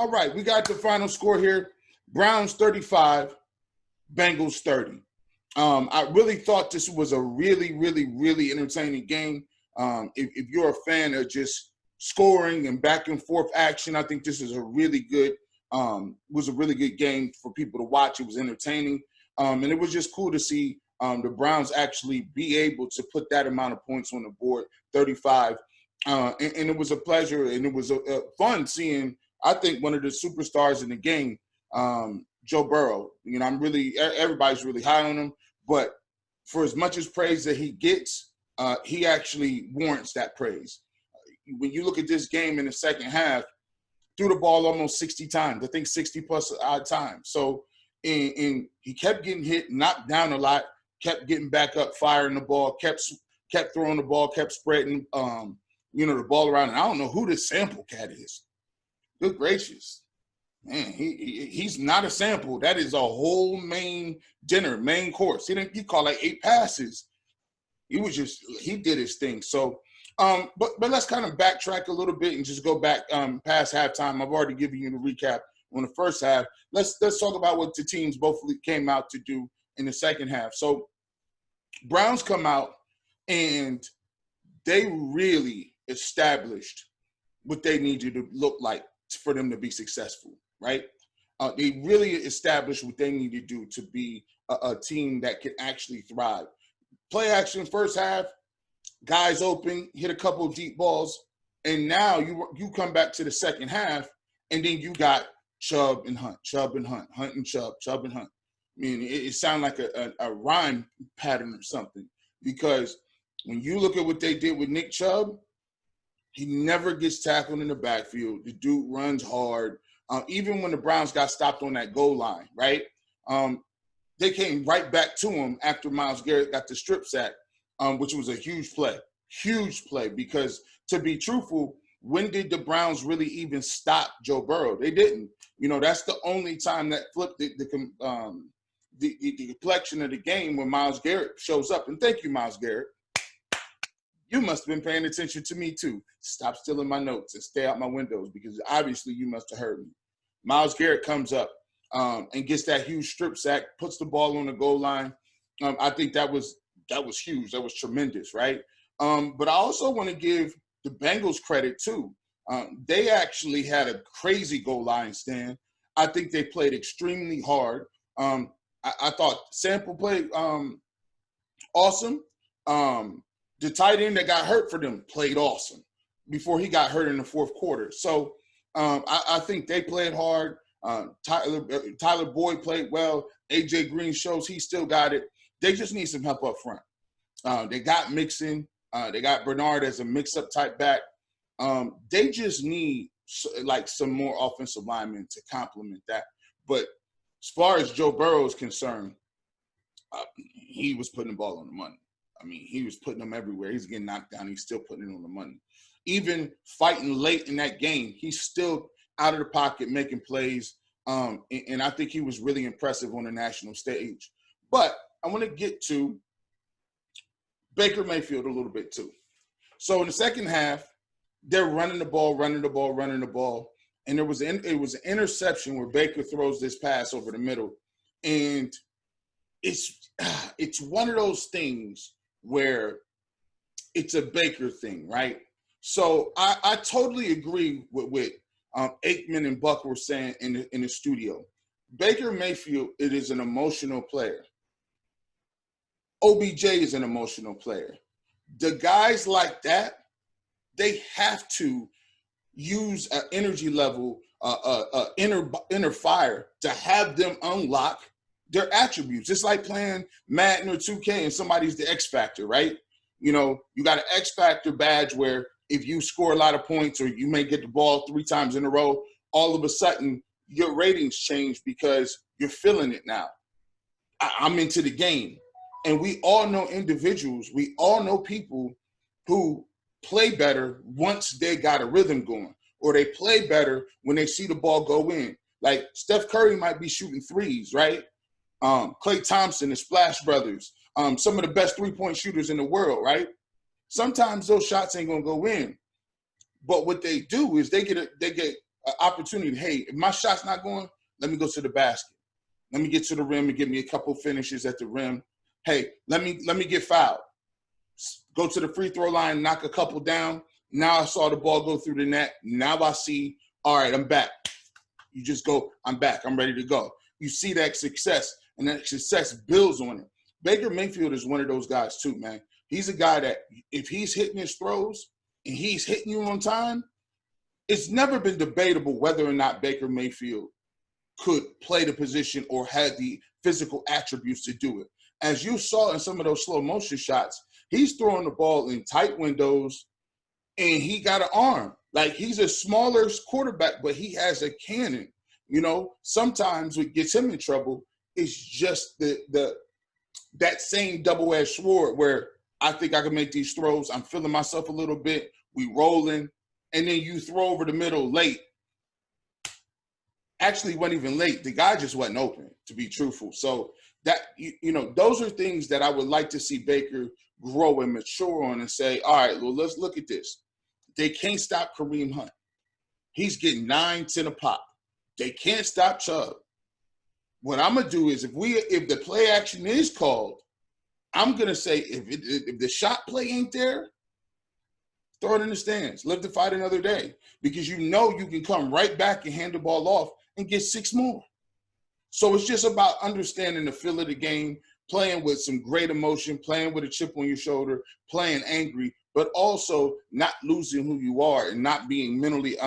All right, we got the final score here. Browns 35, Bengals 30. I really thought this was a really, really, really entertaining game. If you're a fan of just scoring and back and forth action, I think this is a really good game for people to watch. It was entertaining, and it was just cool to see the Browns actually be able to put that amount of points on the board, 35. And it was a pleasure, and it was a fun seeing, I think, one of the superstars in the game, Joe Burrow. You know, everybody's really high on him, but for as much as praise that he gets, he actually warrants that praise. When you look at this game in the second half, threw the ball almost 60 times, I think 60 plus odd times. So, and he kept getting hit, knocked down a lot, kept getting back up, firing the ball, kept throwing the ball, kept spreading, the ball around. And I don't know who this sample cat is. Good gracious. Man, he's not a sample. That is a whole main course. He called like 8 passes. He did his thing. So, but let's kind of backtrack a little bit and just go back past halftime. I've already given you the recap on the first half. Let's talk about what the teams both came out to do in the second half. So, Browns come out and they really established what they needed to look like for them to be successful, right? They really established what they need to do to be a team that can actually thrive. Play action first half, guys open, hit a couple of deep balls, and now you come back to the second half, and then you got Chubb and Hunt, Chubb and Hunt, Hunt and Chubb, Chubb and Hunt. I mean, it sounded like a rhyme pattern or something, because when you look at what they did with Nick Chubb, he never gets tackled in the backfield. The dude runs hard. Even when the Browns got stopped on that goal line, right? They came right back to him after Myles Garrett got the strip sack, which was a huge play, because to be truthful, when did the Browns really even stop Joe Burrow? They didn't. You know, that's the only time that flipped the complexion of the game when Myles Garrett shows up. And thank you, Myles Garrett. You must have been paying attention to me too. Stop stealing my notes and stay out my windows, because obviously you must have heard me. Myles Garrett comes up and gets that huge strip sack, puts the ball on the goal line. I think that was huge. That was tremendous, right? But I also want to give the Bengals credit too. They actually had a crazy goal line stand. I think they played extremely hard. I thought Sample played awesome. The tight end that got hurt for them played awesome before he got hurt in the fourth quarter. So I think they played hard. Tyler Boyd played well. A.J. Green shows he still got it. They just need some help up front. They got Mixon. They got Bernard as a mix-up type back. They just need some more offensive linemen to complement that. But as far as Joe Burrow is concerned, he was putting the ball on the money. I mean, he was putting them everywhere. He's getting knocked down. He's still putting it on the money. Even fighting late in that game, he's still out of the pocket making plays. And I think he was really impressive on the national stage. But I want to get to Baker Mayfield a little bit too. So in the second half, they're running the ball. And it was an interception where Baker throws this pass over the middle. And it's one of those things where it's a Baker thing, right? So I totally agree with what Aikman and Buck were saying in the studio. Baker Mayfield, it is an emotional player. OBJ is an emotional player. The guys like that, they have to use an energy level, inner fire to have them unlock their attributes. It's like playing Madden or 2K and somebody's the X Factor, right? You know, you got an X Factor badge where if you score a lot of points or you may get the ball 3 times in a row, all of a sudden your ratings change because you're feeling it now. I'm into the game. And we all know individuals, we all know people who play better once they got a rhythm going, or they play better when they see the ball go in. Like Steph Curry might be shooting threes, right? Klay Thompson, the Splash Brothers, some of the best three-point shooters in the world, right? Sometimes those shots ain't gonna go in, but what they do is they get an opportunity. Hey, if my shot's not going, let me go to the basket. Let me get to the rim and give me a couple finishes at the rim. Hey, let me get fouled. Go to the free throw line, knock a couple down. Now I saw the ball go through the net. Now I see, all right, I'm back. You just go, I'm back. I'm ready to go. You see that success, and that success builds on it. Baker Mayfield is one of those guys too, man. He's a guy that if he's hitting his throws and he's hitting you on time, it's never been debatable whether or not Baker Mayfield could play the position or had the physical attributes to do it. As you saw in some of those slow motion shots, he's throwing the ball in tight windows, and he got an arm. Like, he's a smaller quarterback, but he has a cannon. You know, sometimes what gets him in trouble is just that same double-edged sword where I think I can make these throws. I'm feeling myself a little bit. We rolling, and then you throw over the middle late. Actually, wasn't even late. The guy just wasn't open, to be truthful. So that, you know, those are things that I would like to see Baker grow and mature on and say, all right, well, let's look at this. They can't stop Kareem Hunt. He's getting 9, 10 a pop. They can't stop Chubb. What I'm going to do is if the play action is called, I'm going to say if the shot play ain't there, throw it in the stands. Live to fight another day. Because you know you can come right back and hand the ball off and get 6 more. So it's just about understanding the feel of the game, playing with some great emotion, playing with a chip on your shoulder, playing angry, but also not losing who you are and not being mentally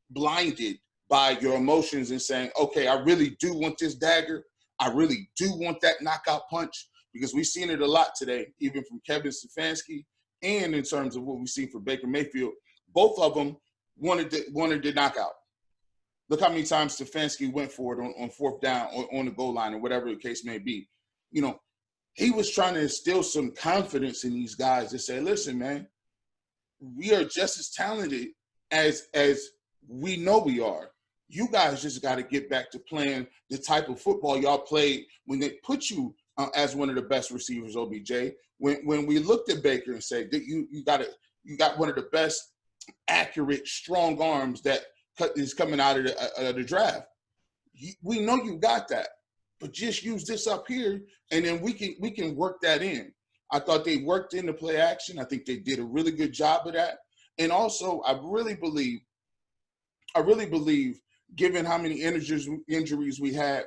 blinded by your emotions and saying, okay, I really do want this dagger. I really do want that knockout punch, because we've seen it a lot today, even from Kevin Stefanski and in terms of what we've seen for Baker Mayfield. Both of them wanted the knockout. Look how many times Stefanski went for it on fourth down or on the goal line or whatever the case may be. You know, he was trying to instill some confidence in these guys to say, listen, man, we are just as talented as we know we are. You guys just got to get back to playing the type of football y'all played when they put you as one of the best receivers, OBJ. When we looked at Baker and said that you got one of the best accurate, strong arms that is coming out of the draft. We know you got that, but just use this up here, and then we can work that in. I thought they worked in the play action. I think they did a really good job of that. And also, I really believe, given how many injuries we had,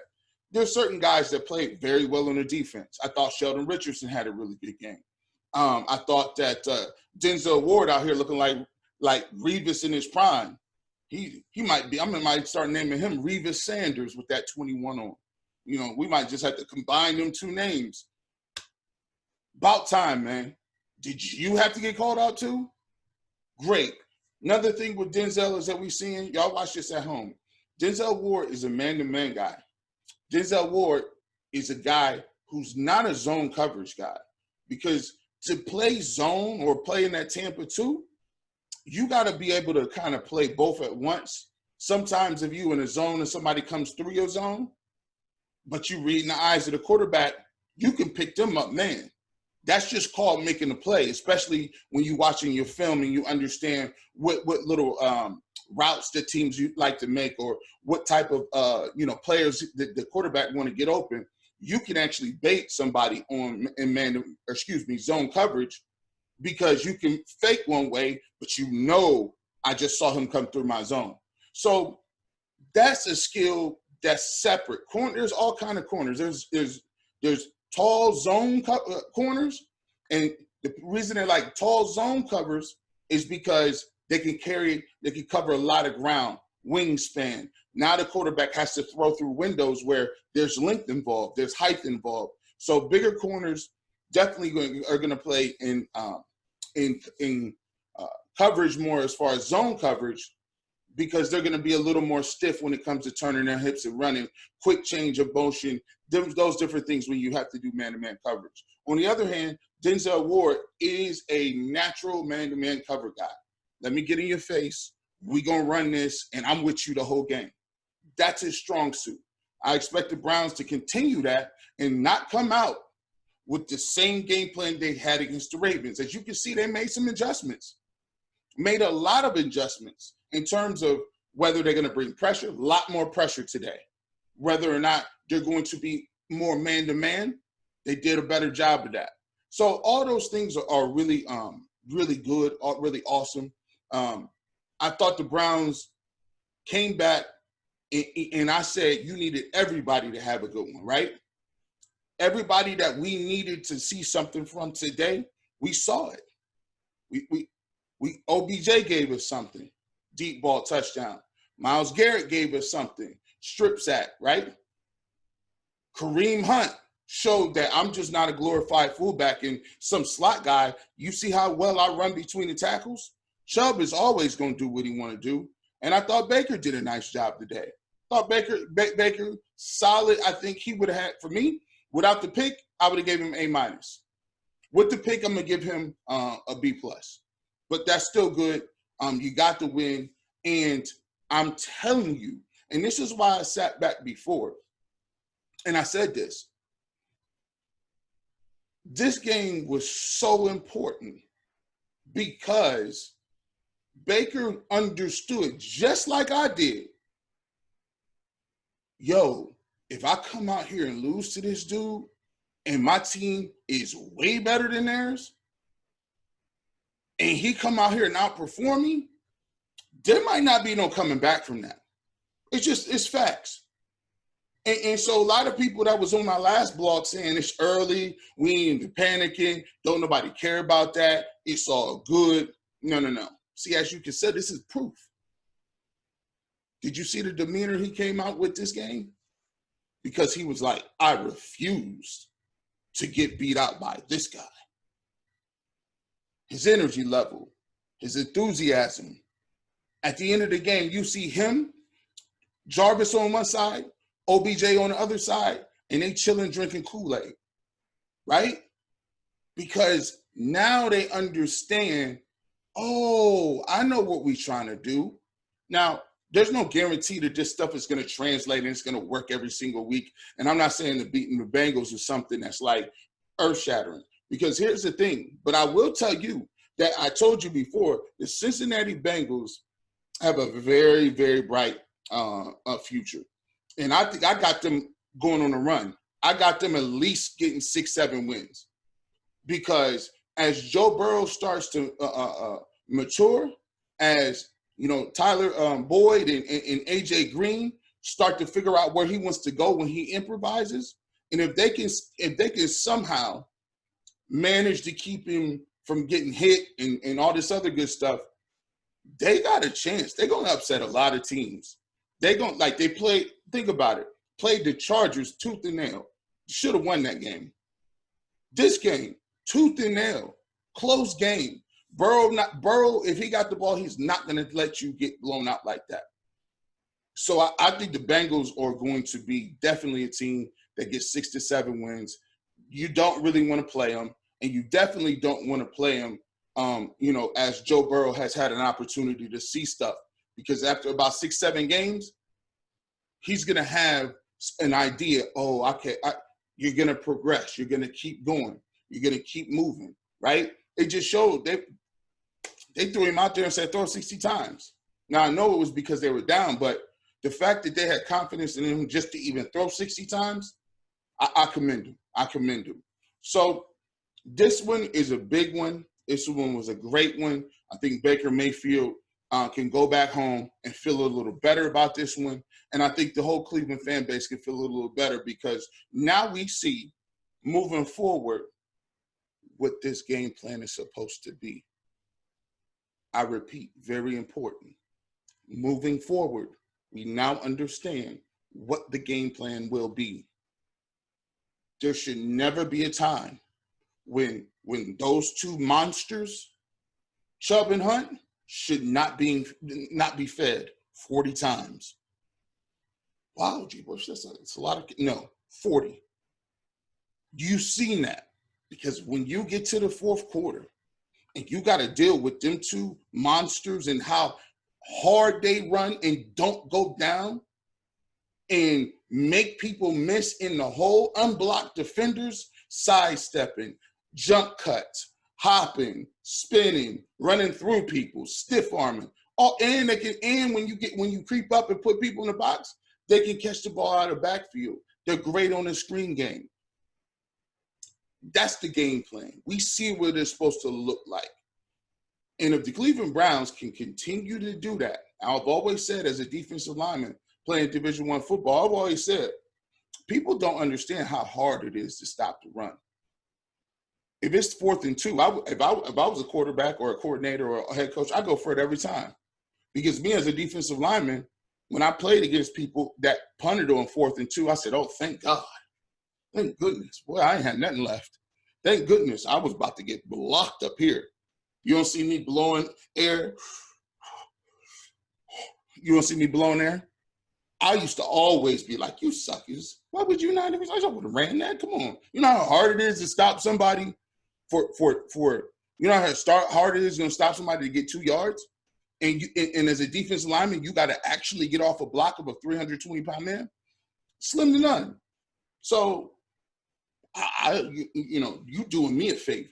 there's certain guys that played very well on the defense. I thought Sheldon Richardson had a really good game. I thought that Denzel Ward out here looking like Revis in his prime. He might be. I might start naming him Revis Sanders with that 21 on. You know, we might just have to combine them two names. About time, man. Did you have to get called out too? Great. Another thing with Denzel is that we've seen, y'all watch this at home. Denzel Ward is a man-to-man guy. Denzel Ward is a guy who's not a zone coverage guy, because to play zone or play in that Tampa 2, you got to be able to kind of play both at once. Sometimes if you in a zone and somebody comes through your zone, but you read in the eyes of the quarterback, you can pick them up, man. That's just called making a play, especially when you're watching your film and you understand what little routes that teams you like to make, or what type of players the quarterback want to get open. You can actually bait somebody on zone coverage, because you can fake one way, but you know I just saw him come through my zone. So that's a skill that's separate. There's all kind of corners. There's tall zone corners, and the reason they're like tall zone covers is because they can cover a lot of ground, wingspan. Now the quarterback has to throw through windows where there's length involved, there's height involved. So bigger corners definitely are going to play in coverage more as far as zone coverage, because they're going to be a little more stiff when it comes to turning their hips and running, quick change of motion, those different things when you have to do man-to-man coverage. On the other hand, Denzel Ward is a natural man-to-man cover guy. Let me get in your face. We're going to run this, and I'm with you the whole game. That's his strong suit. I expect the Browns to continue that and not come out with the same game plan they had against the Ravens. As you can see, they made some adjustments, made a lot of adjustments in terms of whether they're going to bring pressure, a lot more pressure today. Whether or not they're going to be more man-to-man, they did a better job of that. So all those things are really, really good, really awesome. I thought the Browns came back, and I said you needed everybody to have a good one, right? Everybody that we needed to see something from today, we saw it. We OBJ gave us something, deep ball touchdown. Myles Garrett gave us something, strip sack, right? Kareem Hunt showed that I'm just not a glorified fullback and some slot guy. You see how well I run between the tackles? Chubb is always going to do what he want to do. And I thought Baker did a nice job today. Thought Baker solid. I think he would have had, for me, without the pick, I would have gave him A-. With the pick, I'm going to give him a B+. But that's still good. You got the win. And I'm telling you, and this is why I sat back before, and I said this. This game was so important because Baker understood, just like I did, yo, if I come out here and lose to this dude and my team is way better than theirs, and he come out here and outperform me, there might not be no coming back from that. It's facts. And so a lot of people that was on my last blog saying it's early, we ain't even panicking, don't nobody care about that, it's all good. No. See, as you can say, this is proof. Did you see the demeanor he came out with this game? Because he was like, I refuse to get beat out by this guy. His energy level, his enthusiasm. At the end of the game, you see him, Jarvis on one side, OBJ on the other side, and they chilling drinking Kool-Aid, right? Because now they understand, oh, I know what we're trying to do. Now, there's no guarantee that this stuff is going to translate and it's going to work every single week. And I'm not saying that beating the Bengals is something that's like earth-shattering. Because here's the thing, but I will tell you that I told you before, the Cincinnati Bengals have a very, very bright future. And I think I got them going on a run. I got them at least getting 6-7 wins. Because as Joe Burrow starts to mature, as you know, Tyler Boyd and AJ Green start to figure out where he wants to go when he improvises, and if they can somehow manage to keep him from getting hit and all this other good stuff, they got a chance. They're gonna upset a lot of teams. They played, think about it, played the Chargers tooth and nail. Should have won that game. This game, tooth and nail, close game. Burrow, if he got the ball, he's not going to let you get blown out like that. So I think the Bengals are going to be definitely a team that gets 6 to 7 wins. You don't really want to play them, and you definitely don't want to play them, as Joe Burrow has had an opportunity to see stuff. Because after about 6-7 games, he's going to have an idea, you're going to progress. You're going to keep going. You're going to keep moving, right? It just showed they threw him out there and said, throw 60 times. Now, I know it was because they were down, but the fact that they had confidence in him just to even throw 60 times, I commend him. I commend him. So this one is a big one. This one was a great one. I think Baker Mayfield can go back home and feel a little better about this one. And I think the whole Cleveland fan base can feel a little better because now we see moving forward what this game plan is supposed to be. I repeat, very important. Moving forward, we now understand what the game plan will be. There should never be a time when those two monsters, Chubb and Hunt, should not be fed 40 times. Wow, gee, Bush, that's a lot of, no, 40. You've seen that because when you get to the fourth quarter and you got to deal with them two monsters and how hard they run and don't go down and make people miss in the hole, unblocked defenders, sidestepping, jump cuts, hopping, spinning, running through people, stiff arming, And when you creep up and put people in the box, they can catch the ball out of the backfield. They're great on the screen game. That's the game plan. We see what they're supposed to look like. And if the Cleveland Browns can continue to do that, I've always said as a defensive lineman playing Division I football, I've always said, people don't understand how hard it is to stop the run. If it's 4th and 2, if I was a quarterback or a coordinator or a head coach, I go for it every time. Because me as a defensive lineman, when I played against people that punted on 4th and 2, I said, oh, thank God. Thank goodness. Boy, I ain't had nothing left. Thank goodness I was about to get blocked up here. You don't see me blowing air. You don't see me blowing air. I used to always be like, you suckers. Why would you not? I would have ran that. Come on. You know how hard it is to stop somebody for you know how hard it is to stop somebody to get 2 yards? And as a defensive lineman, you got to actually get off a block of a 320-pound man. Slim to none. So, you doing me a favor.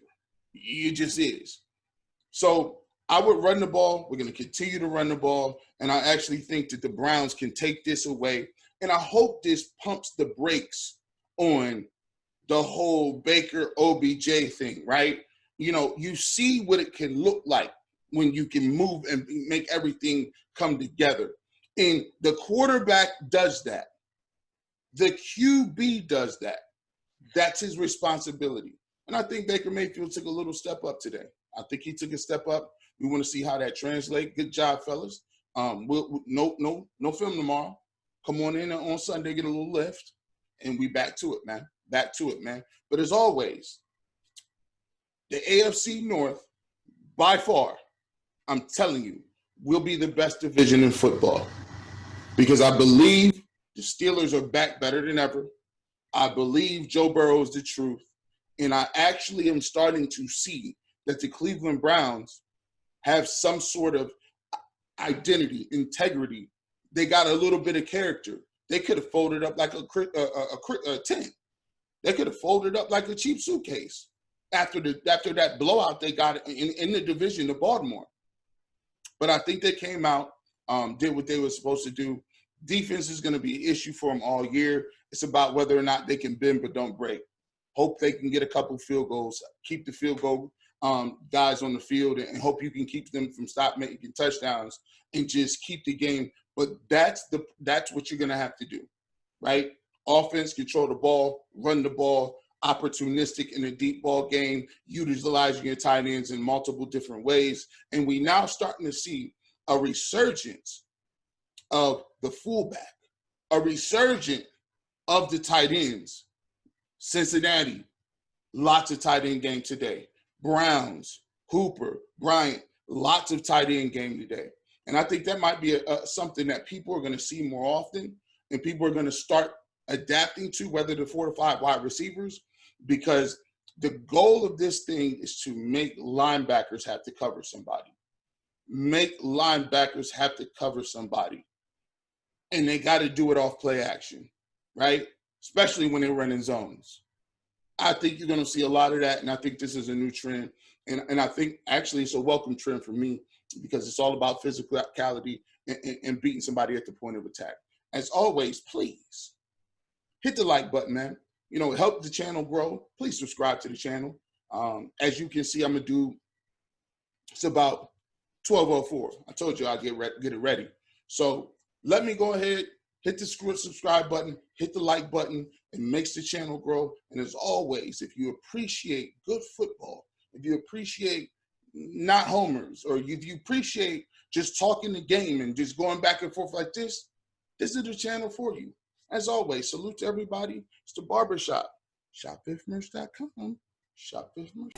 It just is. So I would run the ball. We're going to continue to run the ball. And I actually think that the Browns can take this away. And I hope this pumps the brakes on the whole Baker OBJ thing, right? You know, you see what it can look like when you can move and make everything come together. And the quarterback does that. The QB does that. That's his responsibility. And I think Baker Mayfield took a little step up today. I think he took a step up. We want to see how that translates. Good job, fellas. No film tomorrow. Come on in on Sunday, get a little lift, and we back to it, man. Back to it, man. But as always, the AFC North, by far, I'm telling you, will be the best division in football. Because I believe the Steelers are back better than ever. I believe Joe Burrow is the truth. And I actually am starting to see that the Cleveland Browns have some sort of identity, integrity. They got a little bit of character. They could have folded up like a tent. They could have folded up like a cheap suitcase after that blowout they got in the division of Baltimore. But I think they came out, did what they were supposed to do. Defense is going to be an issue for them all year. It's about whether or not they can bend but don't break. Hope they can get a couple field goals, keep the field goal guys on the field, and hope you can keep them from stop making touchdowns and just keep the game. But that's what you're going to have to do, right? Offense, control the ball, run the ball, opportunistic in a deep ball game, utilizing your tight ends in multiple different ways. And we now starting to see a resurgence of the fullback, a resurgence of the tight ends. Cincinnati, lots of tight end game today. Browns, Hooper, Bryant, lots of tight end game today. And I think that might be something that people are going to see more often, and people are going to start adapting to, whether the 4 to 5 wide receivers, because the goal of this thing is to make linebackers have to cover somebody. Make linebackers have to cover somebody. And they got to do it off play action, right? Especially when they're running zones. I think you're going to see a lot of that, and I think this is a new trend. And I think actually it's a welcome trend for me because it's all about physicality and beating somebody at the point of attack. As always, please hit the like button, man. You know, help the channel grow. Please subscribe to the channel. As you can see, I'm going to do, it's about 12:04. I told you I'd get it ready. So let me go ahead, hit the subscribe button, hit the like button. It makes the channel grow. And as always, if you appreciate good football, if you appreciate not homers, or if you appreciate just talking the game and just going back and forth like this is the channel for you. As always, salute to everybody. It's the Barbershop. ShopIfMerch.com. ShopIfMerch.